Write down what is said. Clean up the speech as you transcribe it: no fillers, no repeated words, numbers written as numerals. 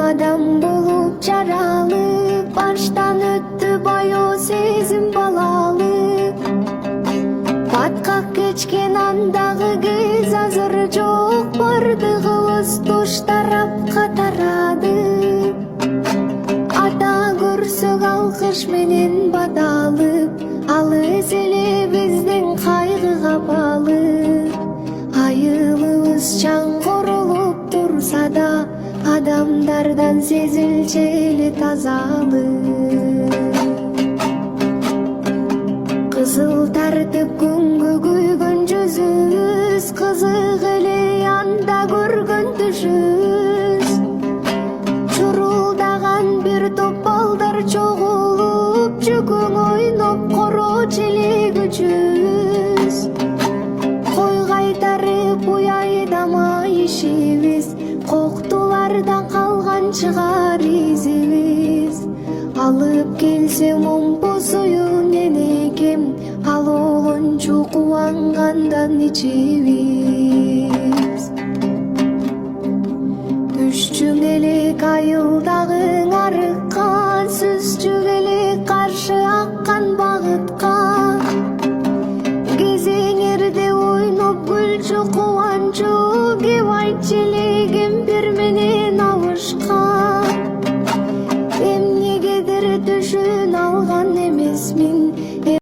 Адам болуп жаралып, баштан өттү баяу сезим балалып. Баткак кечкен андагы кез азыр жок, бардыгыбыз туш тарапка тарады. Ата көрсөк алкыш менен бадалып, ал өз эле биздин кайгыга балып. Айылыбыз чаңгырылып турса да, адамдардан сезилчү эле тазалык. Кызыл тартып күнгө күйгөн жүзүбүз, кызык эле анда көргөн түшүбүз. Чурулдаган бир топ балдар чогулуп, жүгүң ойноп коро челегүчүбүз. Кой кайтарып уяйдамай ишибиз, коктулардан калган чыгар изибиз. Алып келсе момпу суюн энекем, ал олончу кубангандан ичибиз. Түшчүң элек айылда